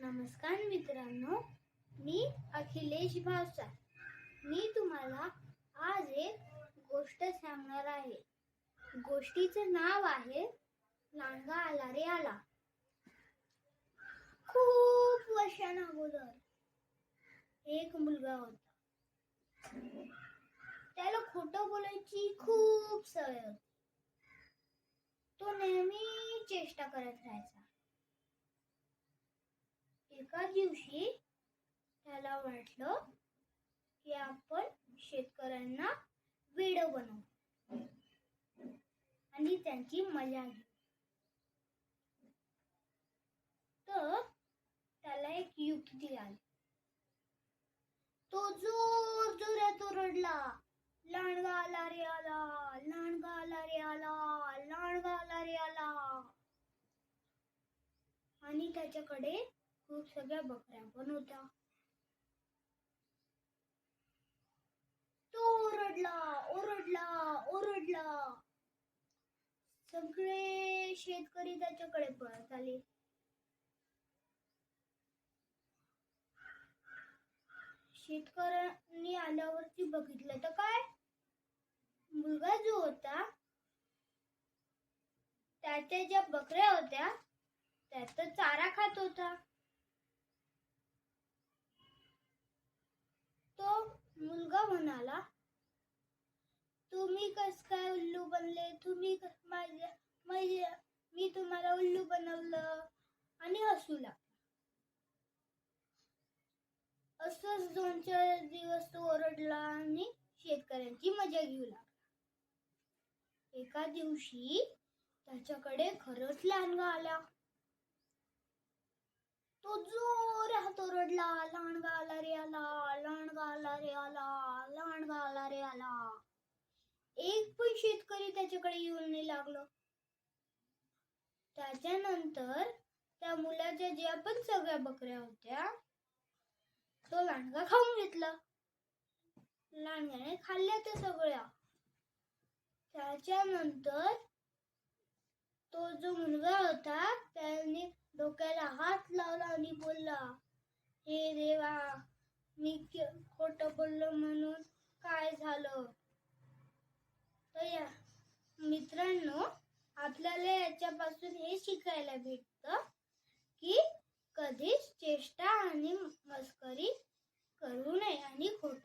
नमस्कार मित्रांनो, मी अखिलेश भावसार. मी तुम्हाला आज एक गोष्ट सांगणार आहे. गोष्टीचं नाव आहे लांडगा आला रे आला. खूप वर्षांअगोदर एक मुलगा होता. त्याला खोटं बोलायची खूप सवय होती. तो नेहमी चेष्टा करत राहायचा. एका दिवशी त्याला वाटलं की आपण शेतकऱ्यांना वेडं बनवू आणि त्यांची मजा घेऊ. तर त्याला एक युक्ती आली. तो जोर जोरात ओरडला, लांडगा आला रे आला, लांडगा आला रे आला, लांडगा आला रे आला. आणि त्याच्याकडे खूप सगळ्या बकऱ्या पण होत्या. तो ओरडला ओरडला ओरडला. सगळे शेतकरी त्याच्याकडे पळत आले. शेतकऱ्यांनी आल्यावरती बघितलं तर काय, मुलगा जो होता त्याच्या ज्या बकऱ्या होत्या त्याचा चारा खात होता. तो मुलगा म्हणाला, तुम्ही कस काय उल्लू बनले, तुम्ही मी तुम्हाला उल्लू बनवलं, आणि हसू लागला. असंच 2-4 दिवस तो ओरडला आणि शेतकऱ्यांची मजा घेऊ लागला. एका दिवशी त्याच्याकडे खरंच लांडगा आला. तो जोरात ओरडला, लांडगा आला रे आला, लांडगा आला रे आला, लांडगा आला रे आला. एक पण शेतकरी त्याच्याकडे येऊन नाही लागलं. त्याच्यानंतर त्या मुलाच्या ज्या पण सगळ्या बकऱ्या होत्या तो लांडगा खाऊन घेतला. लांडग्याने खाल्ल्या त्या सगळ्या. त्याच्यानंतर तो जो मुलगा होता त्याने डोक्याला हात लावला आणि बोलला, हे देवा, मी खोटं बोललो म्हणून काय झालं. तर या मित्रांनो, आपल्याला याच्यापासून हे शिकायला भेटतं की कधीच चेष्टा आणि मस्करी करू नये आणि खोटं